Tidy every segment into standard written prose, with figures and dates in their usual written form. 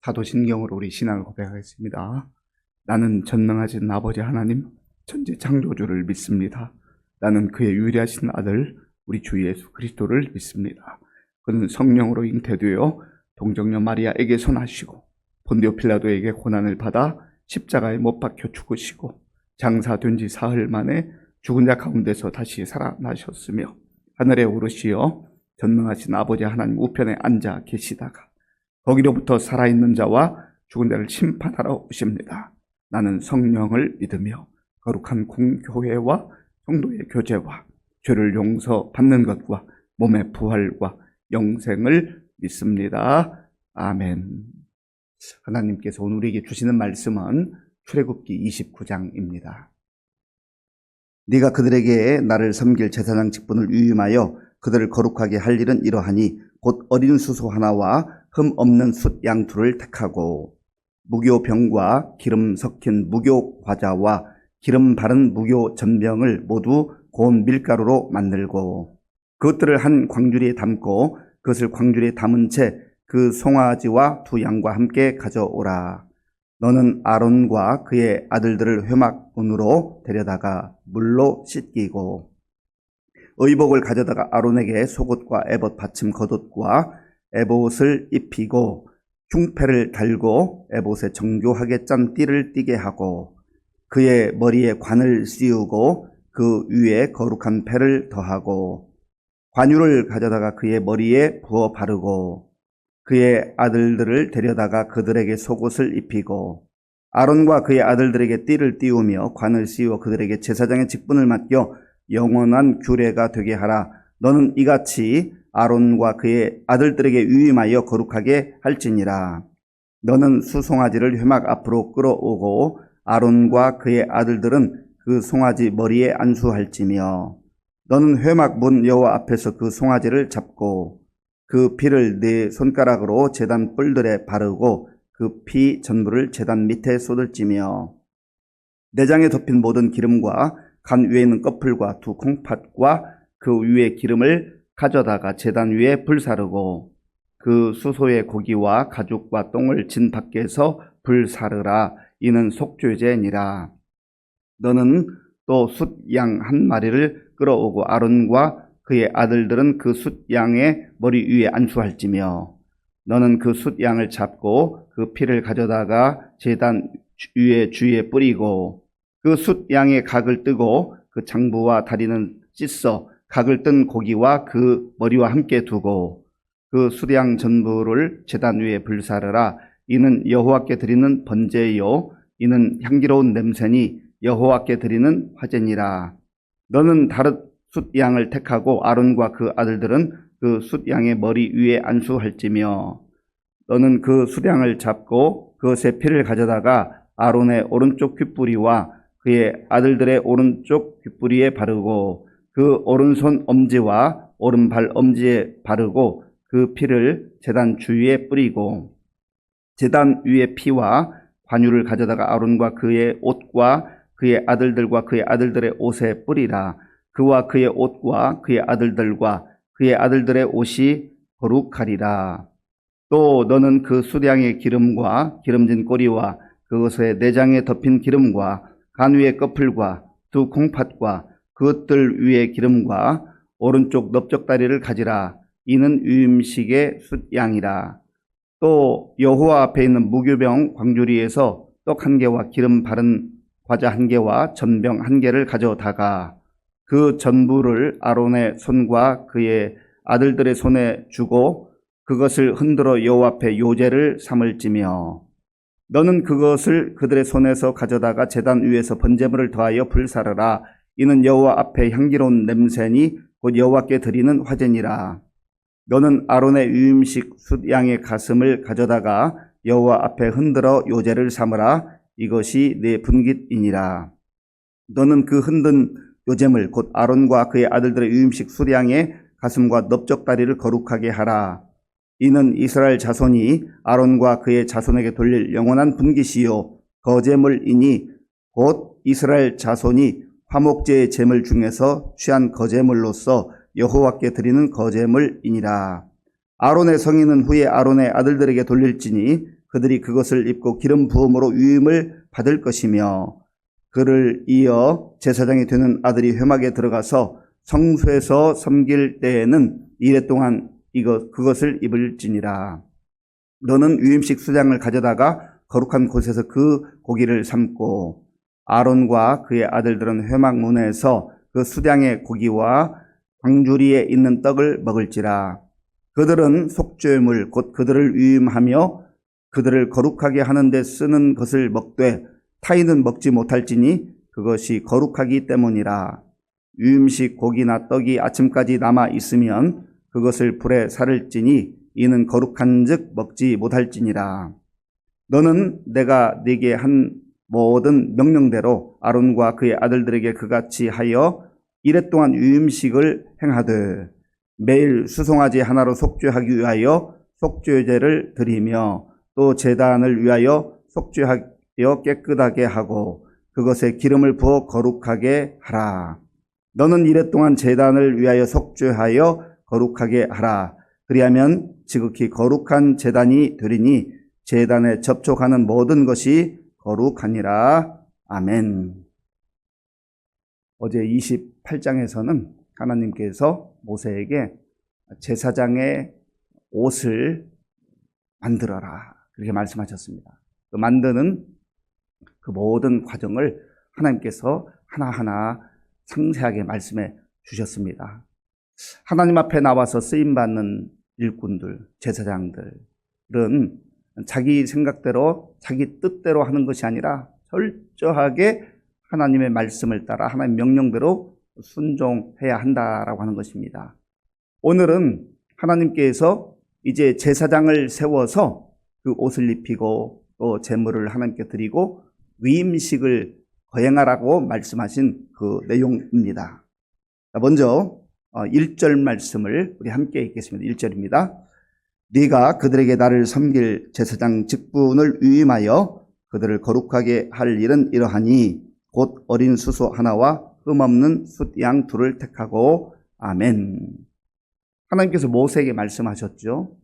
사도신경으로 우리 신앙을 고백하겠습니다. 나는 전능하신 아버지 하나님 천지 창조주를 믿습니다. 나는 그의 유일하신 아들 우리 주 예수 그리스도를 믿습니다. 그는 성령으로 잉태되어 동정녀 마리아에게 나시고 본디오 필라도에게 고난을 받아 십자가에 못 박혀 죽으시고 장사된 지 사흘 만에 죽은 자 가운데서 다시 살아나셨으며 하늘에 오르시어 전능하신 아버지 하나님 우편에 앉아 계시다가 거기로부터 살아있는 자와 죽은 자를 심판하러 오십니다. 나는 성령을 믿으며 거룩한 공교회와 성도의 교제와 죄를 용서받는 것과 몸의 부활과 영생을 믿습니다. 아멘. 하나님께서 오늘 우리에게 주시는 말씀은 출애굽기 29장입니다. 네가 그들에게 나를 섬길 제사장 직분을 위임하여 그들을 거룩하게 할 일은 이러하니 곧 어린 수소 하나와 흠 없는 숫 양 둘을 택하고 무교병과 기름 섞인 무교 과자와 기름 바른 무교 전병을 모두 고운 밀가루로 만들고 그것들을 한 광주리에 담고 그것을 광주리에 담은 채 그 송아지와 두 양과 함께 가져오라. 너는 아론과 그의 아들들을 회막문으로 데려다가 물로 씻기고 의복을 가져다가 아론에게 속옷과 에봇 받침 겉옷과 에봇을 입히고 흉패를 달고 에봇에 정교하게 짠 띠를 띠게 하고 그의 머리에 관을 씌우고 그 위에 거룩한 패를 더하고 관유를 가져다가 그의 머리에 부어 바르고 그의 아들들을 데려다가 그들에게 속옷을 입히고 아론과 그의 아들들에게 띠를 띄우며 관을 씌워 그들에게 제사장의 직분을 맡겨 영원한 규례가 되게 하라. 너는 이같이 아론과 그의 아들들에게 위임하여 거룩하게 할지니라. 너는 수송아지를 회막 앞으로 끌어오고 아론과 그의 아들들은 그 송아지 머리에 안수할지며 너는 회막 문 여호와 앞에서 그 송아지를 잡고 그 피를 네 손가락으로 제단 뿔들에 바르고 그 피 전부를 제단 밑에 쏟을지며 내장에 덮인 모든 기름과 간 위에 있는 꺼풀과 두 콩팥과 그 위에 기름을 가져다가 제단 위에 불사르고 그 수소의 고기와 가죽과 똥을 진 밖에서 불사르라. 이는 속죄제니라. 너는 또 숫양 한 마리를 끌어오고 아론과 그의 아들들은 그 숫양의 머리 위에 안수할지며 너는 그 숫양을 잡고 그 피를 가져다가 제단 위에 주위에 뿌리고 그 숫양의 각을 뜨고 그 장부와 다리는 찢어 각을 뜬 고기와 그 머리와 함께 두고 그 숫양 전부를 제단 위에 불사르라. 이는 여호와께 드리는 번제요 이는 향기로운 냄새니 여호와께 드리는 화제니라. 너는 다른 숫양을 택하고 아론과 그 아들들은 그 숫양의 머리 위에 안수할지며 너는 그 숫양을 잡고 그것의 피를 가져다가 아론의 오른쪽 귓뿌리와 그의 아들들의 오른쪽 귓뿌리에 바르고 그 오른손 엄지와 오른발 엄지에 바르고 그 피를 제단 주위에 뿌리고 제단 위에 피와 관유를 가져다가 아론과 그의 옷과 그의 아들들과 그의 아들들의 옷에 뿌리라. 그와 그의 옷과 그의 아들들과 그의 아들들의 옷이 거룩하리라. 또 너는 그 수량의 기름과 기름진 꼬리와 그것의 내장에 덮인 기름과 간 위의 꺼풀과 두 콩팥과 그것들 위의 기름과 오른쪽 넓적다리를 가지라. 이는 유임식의 숫양이라. 또 여호와 앞에 있는 무교병 광주리에서 떡 한 개와 기름 바른 과자 한 개와 전병 한 개를 가져다가 그 전부를 아론의 손과 그의 아들들의 손에 주고 그것을 흔들어 여호와 앞에 요제를 삼을지며 너는 그것을 그들의 손에서 가져다가 제단 위에서 번제물을 더하여 불사르라. 이는 여호와 앞에 향기로운 냄새니 곧 여호와께 드리는 화제니라. 너는 아론의 유임식 숫양의 가슴을 가져다가 여호와 앞에 흔들어 요제를 삼으라. 이것이 네 분깃이니라. 너는 그 흔든 요제물 곧 아론과 그의 아들들의 유임식 수량의 가슴과 넓적다리를 거룩하게 하라. 이는 이스라엘 자손이 아론과 그의 자손에게 돌릴 영원한 분깃이요 거제물이니 곧 이스라엘 자손이 화목제의 제물 중에서 취한 거제물로서 여호와께 드리는 거제물이니라. 아론의 성인은 후에 아론의 아들들에게 돌릴지니 그들이 그것을 입고 기름 부음으로 위임을 받을 것이며 그를 이어 제사장이 되는 아들이 회막에 들어가서 성소에서 섬길 때에는 이레 동안 그것을 입을지니라. 너는 유임식 수장을 가져다가 거룩한 곳에서 그 고기를 삶고 아론과 그의 아들들은 회막 문에서 그 수량의 고기와 광주리에 있는 떡을 먹을지라. 그들은 속죄물 곧 그들을 위임하며 그들을 거룩하게 하는 데 쓰는 것을 먹되 타인은 먹지 못할지니 그것이 거룩하기 때문이라. 유임식 고기나 떡이 아침까지 남아 있으면 그것을 불에 사를지니 이는 거룩한즉 먹지 못할지니라. 너는 내가 네게 한 모든 명령대로 아론과 그의 아들들에게 그같이 하여 이레 동안 유임식을 행하되 매일 수송아지 하나로 속죄하기 위하여 속죄제를 드리며 또 제단을 위하여 속죄하여 깨끗하게 하고 그것에 기름을 부어 거룩하게 하라. 너는 이레 동안 제단을 위하여 속죄하여 거룩하게 하라. 그리하면 지극히 거룩한 제단이 되리니 제단에 접촉하는 모든 것이 거룩하니라. 아멘. 어제 28장에서는 하나님께서 모세에게 제사장의 옷을 만들어라 그렇게 말씀하셨습니다. 그 만드는 그 모든 과정을 하나님께서 하나하나 상세하게 말씀해 주셨습니다. 하나님 앞에 나와서 쓰임받는 일꾼들, 제사장들은 자기 생각대로 자기 뜻대로 하는 것이 아니라 철저하게 하나님의 말씀을 따라 하나님의 명령대로 순종해야 한다라고 하는 것입니다. 오늘은 하나님께서 이제 제사장을 세워서 그 옷을 입히고 또 제물을 하나님께 드리고 위임식을 거행하라고 말씀하신 그 내용입니다. 먼저 1절 말씀을 우리 함께 읽겠습니다. 1절입니다. 네가 그들에게 나를 섬길 제사장 직분을 위임하여 그들을 거룩하게 할 일은 이러하니 곧 어린 수소 하나와 흠없는 숫양 둘을 택하고 아멘. 하나님께서 모세에게 말씀하셨죠.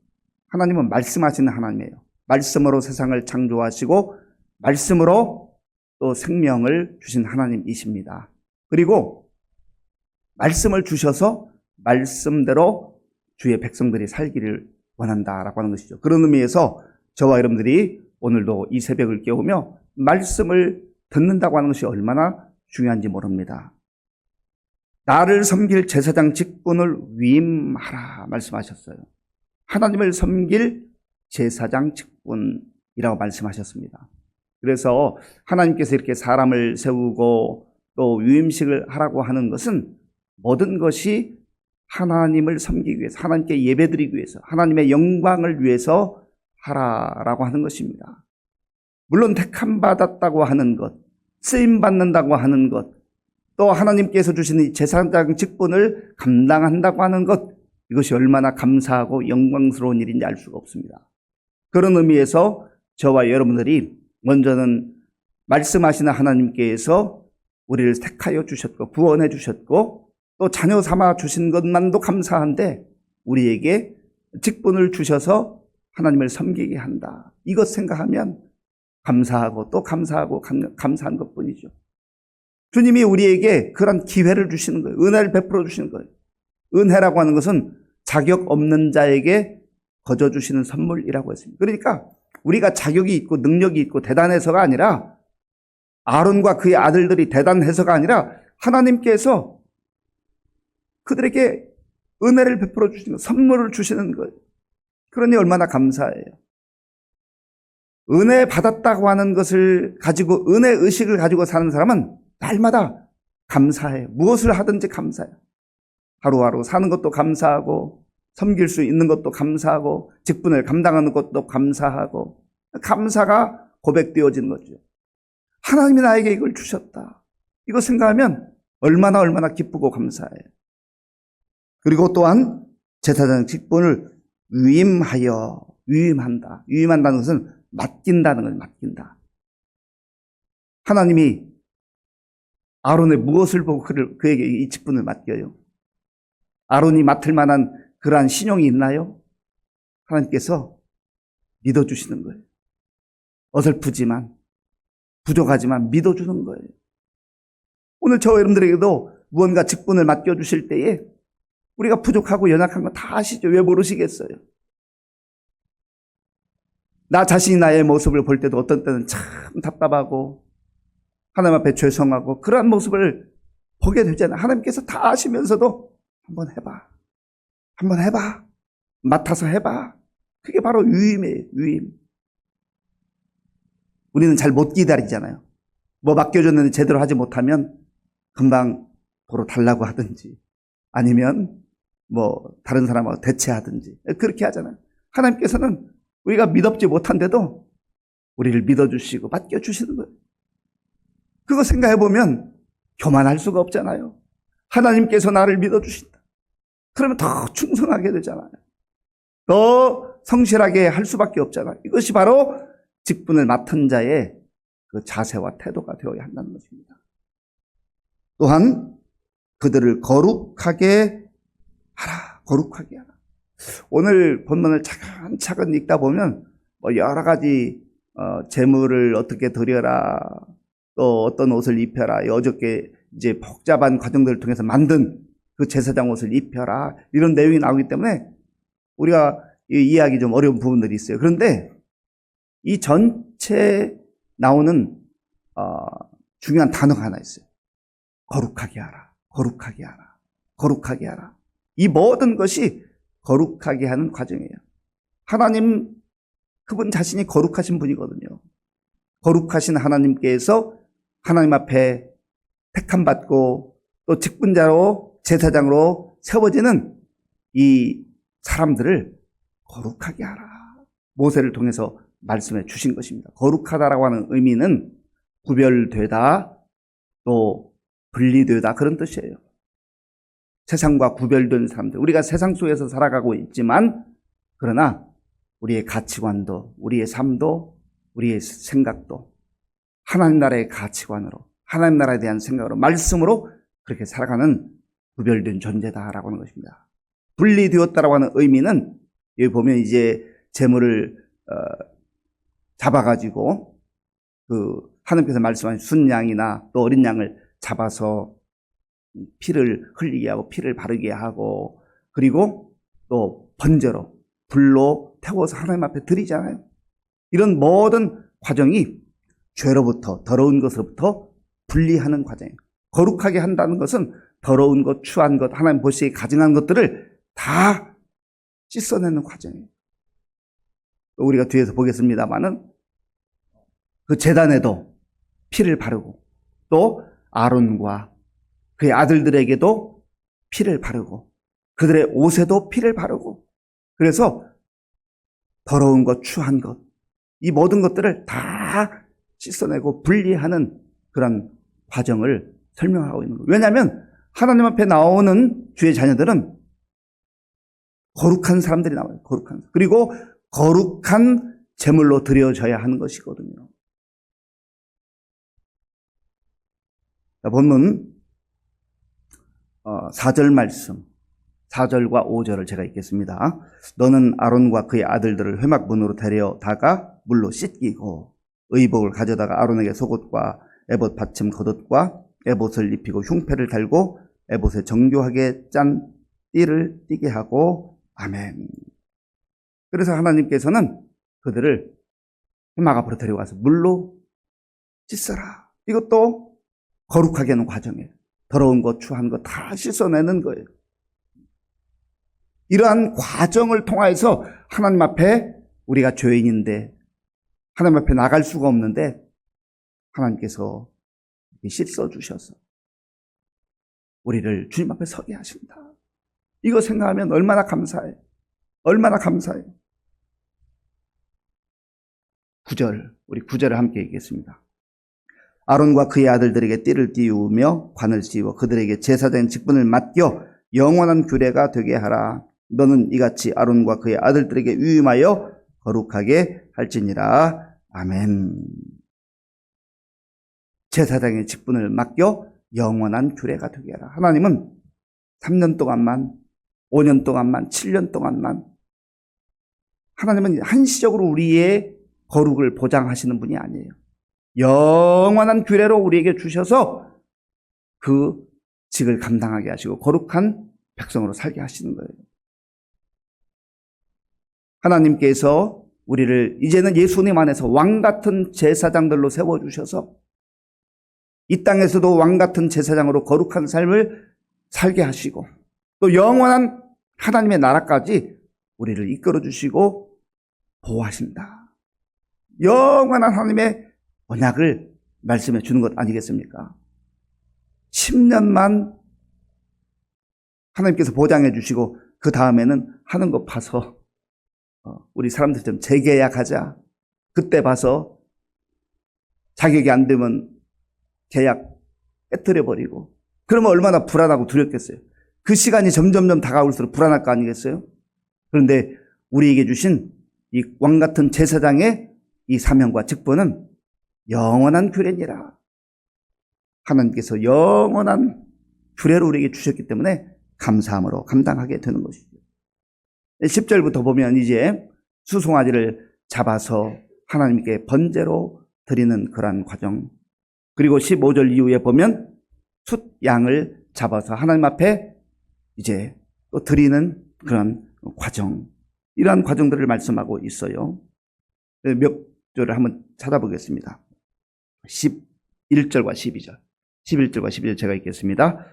하나님은 말씀하시는 하나님이에요. 말씀으로 세상을 창조하시고 말씀으로 또 생명을 주신 하나님이십니다. 그리고 말씀을 주셔서 말씀대로 주의 백성들이 살기를 원한다라고 하는 것이죠. 그런 의미에서 저와 여러분들이 오늘도 이 새벽을 깨우며 말씀을 듣는다고 하는 것이 얼마나 중요한지 모릅니다. 나를 섬길 제사장 직분을 위임하라 말씀하셨어요. 하나님을 섬길 제사장 직분이라고 말씀하셨습니다. 그래서 하나님께서 이렇게 사람을 세우고 또 위임식을 하라고 하는 것은 모든 것이 하나님을 섬기기 위해서, 하나님께 예배드리기 위해서, 하나님의 영광을 위해서 하라라고 하는 것입니다. 물론 택함받았다고 하는 것, 쓰임받는다고 하는 것, 또 하나님께서 주시는 제사장 직분을 감당한다고 하는 것, 이것이 얼마나 감사하고 영광스러운 일인지 알 수가 없습니다. 그런 의미에서 저와 여러분들이 먼저는 말씀하시는 하나님께서 우리를 택하여 주셨고 구원해 주셨고 또 자녀 삼아 주신 것만도 감사한데 우리에게 직분을 주셔서 하나님을 섬기게 한다. 이것 생각하면 감사하고 또 감사하고 감사한 것뿐이죠. 주님이 우리에게 그런 기회를 주시는 거예요. 은혜를 베풀어 주시는 거예요. 은혜라고 하는 것은 자격 없는 자에게 거저 주시는 선물이라고 했습니다. 그러니까 우리가 자격이 있고 능력이 있고 대단해서가 아니라 아론과 그의 아들들이 대단해서가 아니라 하나님께서 그들에게 은혜를 베풀어 주시는 거예요. 선물을 주시는 거예요. 그러니 얼마나 감사해요. 은혜 받았다고 하는 것을 가지고 은혜 의식을 가지고 사는 사람은 날마다 감사해요. 무엇을 하든지 감사해요. 하루하루 사는 것도 감사하고 섬길 수 있는 것도 감사하고 직분을 감당하는 것도 감사하고 감사가 고백되어지는 거죠. 하나님이 나에게 이걸 주셨다. 이거 생각하면 얼마나 기쁘고 감사해요. 그리고 또한 제사장 직분을 위임한다. 위임한다는 것은 맡긴다는 거예요. 맡긴다. 하나님이 아론의 무엇을 보고 그에게 이 직분을 맡겨요? 아론이 맡을 만한 그러한 신용이 있나요? 하나님께서 믿어주시는 거예요. 어설프지만 부족하지만 믿어주는 거예요. 오늘 저와 여러분들에게도 무언가 직분을 맡겨주실 때에 우리가 부족하고 연약한 거 다 아시죠? 왜 모르시겠어요? 나 자신이 나의 모습을 볼 때도 어떤 때는 참 답답하고 하나님 앞에 죄송하고 그러한 모습을 보게 되잖아요. 하나님께서 다 아시면서도 한번 해봐. 한번 해봐. 맡아서 해봐. 그게 바로 유임이에요. 유임. 우리는 잘 못 기다리잖아요. 뭐 맡겨줬는데 제대로 하지 못하면 금방 도로 달라고 하든지 아니면 뭐 다른 사람하고 대체하든지 그렇게 하잖아요. 하나님께서는 우리가 믿업지 못한데도 우리를 믿어주시고 맡겨주시는 거예요. 그거 생각해보면 교만할 수가 없잖아요. 하나님께서 나를 믿어주신다. 그러면 더 충성하게 되잖아요. 더 성실하게 할 수밖에 없잖아요. 이것이 바로 직분을 맡은 자의 그 자세와 태도가 되어야 한다는 것입니다. 또한 그들을 거룩하게 하라. 거룩하게 하라. 오늘 본문을 차근차근 읽다 보면 뭐 여러 가지 재물을 어떻게 드려라, 또 어떤 옷을 입혀라, 어저께 이제 복잡한 과정들을 통해서 만든 그 제사장 옷을 입혀라, 이런 내용이 나오기 때문에 우리가 이해하기 좀 어려운 부분들이 있어요. 그런데 이 전체 나오는 중요한 단어가 하나 있어요. 거룩하게 하라. 거룩하게 하라. 거룩하게 하라. 이 모든 것이 거룩하게 하는 과정이에요. 하나님, 그분 자신이 거룩하신 분이거든요. 거룩하신 하나님께서 하나님 앞에 택함받고 또 직분자로 제사장으로 세워지는 이 사람들을 거룩하게 하라. 모세를 통해서 말씀해 주신 것입니다. 거룩하다라고 하는 의미는 구별되다, 또 분리되다, 그런 뜻이에요. 세상과 구별된 사람들, 우리가 세상 속에서 살아가고 있지만 그러나 우리의 가치관도, 우리의 삶도, 우리의 생각도 하나님 나라의 가치관으로, 하나님 나라에 대한 생각으로, 말씀으로 그렇게 살아가는 구별된 존재다라고 하는 것입니다. 분리되었다라고 하는 의미는 여기 보면 이제 재물을 잡아가지고 그 하나님께서 말씀하신 순양이나 또 어린 양을 잡아서 피를 흘리게 하고 피를 바르게 하고 그리고 또 번제로 불로 태워서 하나님 앞에 드리잖아요. 이런 모든 과정이 죄로부터, 더러운 것으로부터 분리하는 과정이에요. 거룩하게 한다는 것은 더러운 것, 추한 것, 하나님 보시기에 가증한 것들을 다 씻어내는 과정이에요. 우리가 뒤에서 보겠습니다만은 그 제단에도 피를 바르고 또 아론과 그의 아들들에게도 피를 바르고 그들의 옷에도 피를 바르고, 그래서 더러운 것, 추한 것, 이 모든 것들을 다 씻어내고 분리하는 그런 과정을 설명하고 있는 거예요. 왜냐하면 하나님 앞에 나오는 주의 자녀들은 거룩한 사람들이 나와요. 거룩한. 그리고 거룩한 제물로 드려져야 하는 것이거든요. 자, 본문 4절 말씀, 4절과 5절을 제가 읽겠습니다. 너는 아론과 그의 아들들을 회막문으로 데려다가 물로 씻기고 의복을 가져다가 아론에게 속옷과 에봇 받침 겉옷과 에봇을 입히고 흉패를 달고 에봇에 정교하게 짠 띠를 띠게 하고, 아멘. 그래서 하나님께서는 그들을 회막 앞으로 데려가서 물로 씻어라. 이것도 거룩하게 하는 과정이에요. 더러운 것, 추한 것 다 씻어내는 거예요. 이러한 과정을 통해서 하나님 앞에 우리가 죄인인데 하나님 앞에 나갈 수가 없는데 하나님께서 씻어주셔서 우리를 주님 앞에 서게 하신다. 이거 생각하면 얼마나 감사해요. 얼마나 감사해요. 9절, 우리 9절을 함께 읽겠습니다. 아론과 그의 아들들에게 띠를 띄우며 관을 씌워 그들에게 제사장 직분을 맡겨 영원한 규례가 되게 하라. 너는 이같이 아론과 그의 아들들에게 유임하여 거룩하게 할지니라. 아멘. 제사장의 직분을 맡겨 영원한 규례가 되게 하라. 하나님은 3년 동안만, 5년 동안만, 7년 동안만, 하나님은 한시적으로 우리의 거룩을 보장하시는 분이 아니에요. 영원한 규례로 우리에게 주셔서 그 직을 감당하게 하시고 거룩한 백성으로 살게 하시는 거예요. 하나님께서 우리를 이제는 예수님 안에서 왕같은 제사장들로 세워주셔서 이 땅에서도 왕같은 제사장으로 거룩한 삶을 살게 하시고 또 영원한 하나님의 나라까지 우리를 이끌어 주시고 보호하신다. 영원한 하나님의 언약을 말씀해 주는 것 아니겠습니까? 10년만 하나님께서 보장해 주시고 그 다음에는 하는 거 봐서 우리 사람들처럼 재계약하자. 그때 봐서 자격이 안 되면 계약 깨뜨려버리고 그러면 얼마나 불안하고 두렵겠어요. 그 시간이 점점점 다가올수록 불안할 거 아니겠어요? 그런데 우리에게 주신 이 왕같은 제사장의 이 사명과 직분은 영원한 규례니라. 하나님께서 영원한 규례를 우리에게 주셨기 때문에 감사함으로 감당하게 되는 것이죠. 10절부터 보면 이제 수송아지를 잡아서 하나님께 번제로 드리는 그러한 과정, 그리고 15절 이후에 보면 숫양을 잡아서 하나님 앞에 이제 또 드리는 그런 과정, 이러한 과정들을 말씀하고 있어요. 몇 절을 한번 찾아보겠습니다. 11절과 12절. 11절과 12절 제가 읽겠습니다.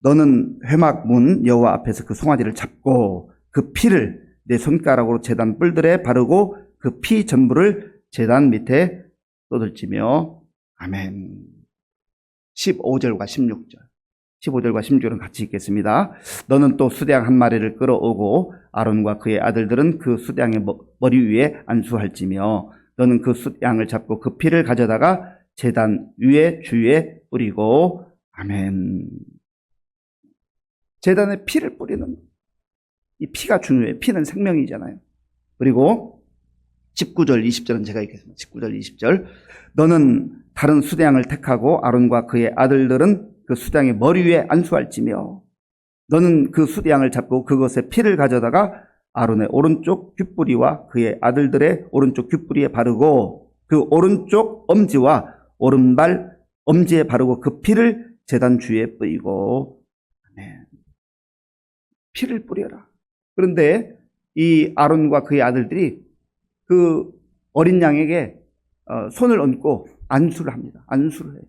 너는 회막문 여호와 앞에서 그 송아지를 잡고 그 피를 내 손가락으로 제단 뿔들에 바르고 그 피 전부를 제단 밑에 쏟을지며. 아멘. 15절과 16절. 15절과 16절은 같이 읽겠습니다. 너는 또 수대양 한 마리를 끌어오고 아론과 그의 아들들은 그 수대양의 머리 위에 안수할지며 너는 그 숫양을 잡고 그 피를 가져다가 제단 위에 주위에 뿌리고. 아멘. 제단에 피를 뿌리는, 이 피가 중요해요. 피는 생명이잖아요. 그리고 19절 20절은 제가 읽겠습니다. 19절 20절. 너는 다른 수대양을 택하고 아론과 그의 아들들은 그 수대양의 머리 위에 안수할지며 너는 그 수대양을 잡고 그것의 피를 가져다가 아론의 오른쪽 귓뿌리와 그의 아들들의 오른쪽 귓뿌리에 바르고 그 오른쪽 엄지와 오른발 엄지에 바르고 그 피를 제단 주위에 뿌리고. 아멘. 피를 뿌려라. 그런데 이 아론과 그의 아들들이 그 어린 양에게 손을 얹고 안수를 합니다. 안수를 해요.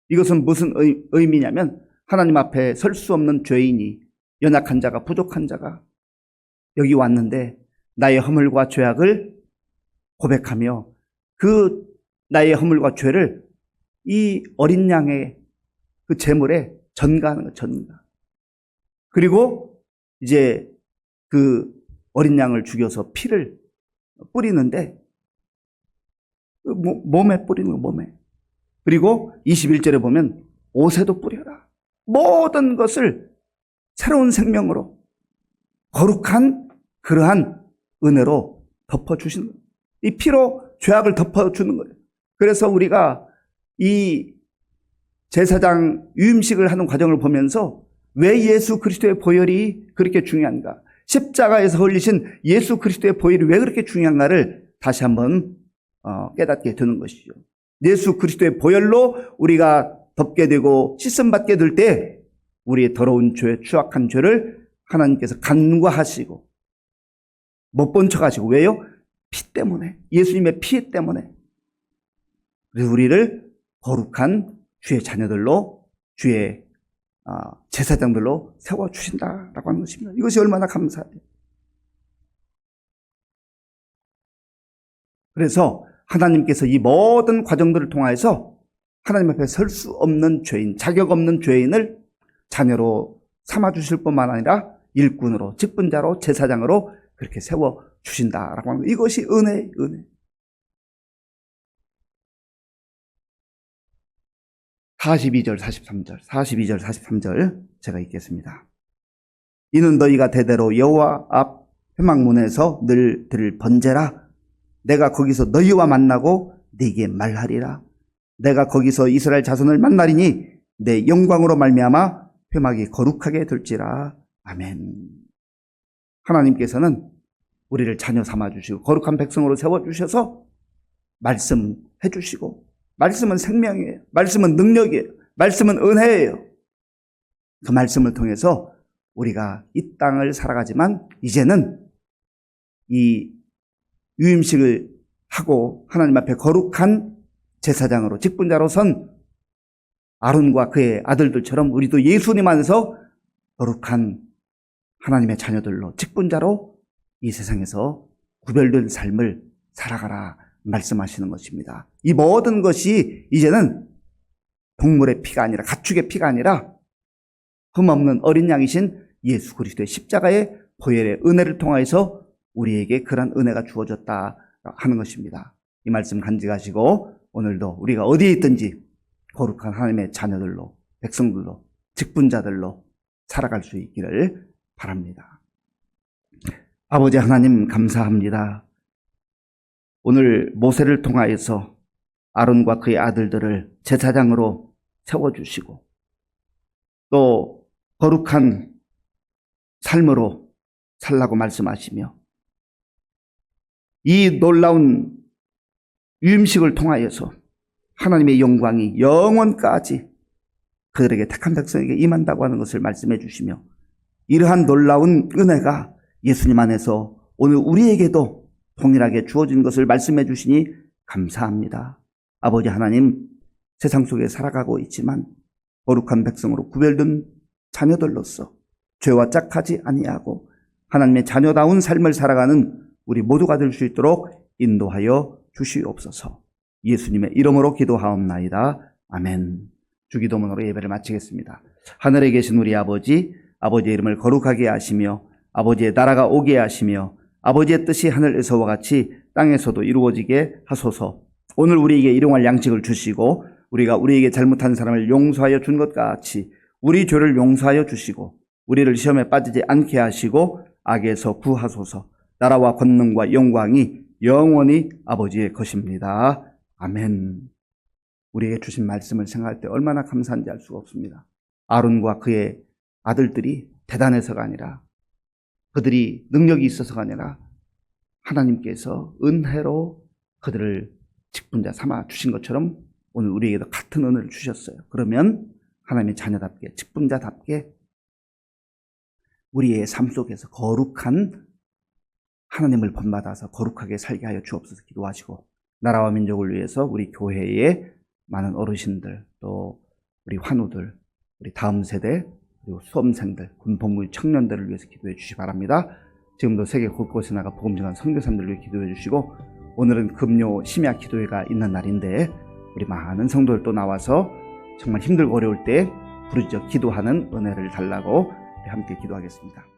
이것은 무슨 의미냐면 하나님 앞에 설 수 없는 죄인이, 연약한 자가, 부족한 자가 여기 왔는데 나의 허물과 죄악을 고백하며 그 나의 허물과 죄를 이 어린 양의 그 제물에 전가하는 거, 전가. 그리고 이제 그 어린 양을 죽여서 피를 뿌리는데 몸에 뿌리는 거, 몸에. 그리고 21절에 보면 옷에도 뿌려라. 모든 것을 새로운 생명으로 거룩한 그러한 은혜로 덮어주시는 거예요. 이 피로 죄악을 덮어주는 거예요. 그래서 우리가 이 제사장 유임식을 하는 과정을 보면서 왜 예수 그리스도의 보혈이 그렇게 중요한가? 십자가에서 흘리신 예수 그리스도의 보혈이 왜 그렇게 중요한가를 다시 한번 깨닫게 되는 것이죠. 예수 그리스도의 보혈로 우리가 덮게 되고 씻음받게 될 때 우리의 더러운 죄, 추악한 죄를 하나님께서 간과하시고 못 본 척하시고. 왜요? 피 때문에, 예수님의 피 때문에. 그래서 우리를 거룩한 주의 자녀들로, 주의 제사장들로 세워주신다라고 하는 것입니다. 이것이 얼마나 감사해요. 그래서 하나님께서 이 모든 과정들을 통해서 하나님 앞에 설 수 없는 죄인, 자격 없는 죄인을 자녀로 삼아주실 뿐만 아니라 일꾼으로, 직분자로, 제사장으로 그렇게 세워주신다라고 하는 것. 이것이 은혜예요, 은혜. 42절, 43절 제가 읽겠습니다. 이는 너희가 대대로 여호와 앞 회막문에서 늘 드릴 번제라. 내가 거기서 너희와 만나고 네게 말하리라. 내가 거기서 이스라엘 자손을 만나리니 내 영광으로 말미암아 회막이 거룩하게 될지라. 아멘. 하나님께서는 우리를 자녀 삼아주시고 거룩한 백성으로 세워주셔서 말씀해 주시고, 말씀은 생명이에요. 말씀은 능력이에요. 말씀은 은혜예요. 그 말씀을 통해서 우리가 이 땅을 살아가지만 이제는 이 유임식을 하고 하나님 앞에 거룩한 제사장으로 직분자로선 아론과 그의 아들들처럼 우리도 예수님 안에서 거룩한 하나님의 자녀들로 직분자로 이 세상에서 구별된 삶을 살아가라 말씀하시는 것입니다. 이 모든 것이 이제는 동물의 피가 아니라, 가축의 피가 아니라 흠없는 어린 양이신 예수 그리스도의 십자가의 보혈의 은혜를 통하여서 우리에게 그런 은혜가 주어졌다 하는 것입니다. 이 말씀 간직하시고 오늘도 우리가 어디에 있든지 거룩한 하나님의 자녀들로, 백성들로, 직분자들로 살아갈 수 있기를 바랍니다. 아버지 하나님 감사합니다. 오늘 모세를 통하여서 아론과 그의 아들들을 제사장으로 세워주시고 또 거룩한 삶으로 살라고 말씀하시며 이 놀라운 유임식을 통하여서 하나님의 영광이 영원까지 그들에게 택한 백성에게 임한다고 하는 것을 말씀해 주시며 이러한 놀라운 은혜가 예수님 안에서 오늘 우리에게도 동일하게 주어진 것을 말씀해 주시니 감사합니다. 아버지 하나님, 세상 속에 살아가고 있지만 거룩한 백성으로 구별된 자녀들로서 죄와 짝하지 아니하고 하나님의 자녀다운 삶을 살아가는 우리 모두가 될 수 있도록 인도하여 주시옵소서. 예수님의 이름으로 기도하옵나이다. 아멘. 주기도문으로 예배를 마치겠습니다. 하늘에 계신 우리 아버지, 아버지의 이름을 거룩하게 하시며 아버지의 나라가 오게 하시며 아버지의 뜻이 하늘에서와 같이 땅에서도 이루어지게 하소서. 오늘 우리에게 일용할 양식을 주시고 우리가 우리에게 잘못한 사람을 용서하여 준 것 같이 우리 죄를 용서하여 주시고 우리를 시험에 빠지지 않게 하시고 악에서 구하소서. 나라와 권능과 영광이 영원히 아버지의 것입니다. 아멘. 우리에게 주신 말씀을 생각할 때 얼마나 감사한지 알 수가 없습니다. 아론과 그의 아들들이 대단해서가 아니라 그들이 능력이 있어서가 아니라 하나님께서 은혜로 그들을 직분자 삼아 주신 것처럼 오늘 우리에게도 같은 은혜를 주셨어요. 그러면 하나님의 자녀답게 직분자답게 우리의 삶 속에서 거룩한 하나님을 본받아서 거룩하게 살게 하여 주옵소서. 기도하시고 나라와 민족을 위해서 우리 교회의 많은 어르신들 또 우리 환우들 우리 다음 세대 그리고 수험생들 군복무 청년들을 위해서 기도해 주시기 바랍니다. 지금도 세계 곳곳에 나가 복음 전하는 선교사님들을 위해 기도해 주시고 오늘은 금요 심야 기도회가 있는 날인데 우리 많은 성도들 또 나와서 정말 힘들고 어려울 때 부르짖어 기도하는 은혜를 달라고 함께 기도하겠습니다.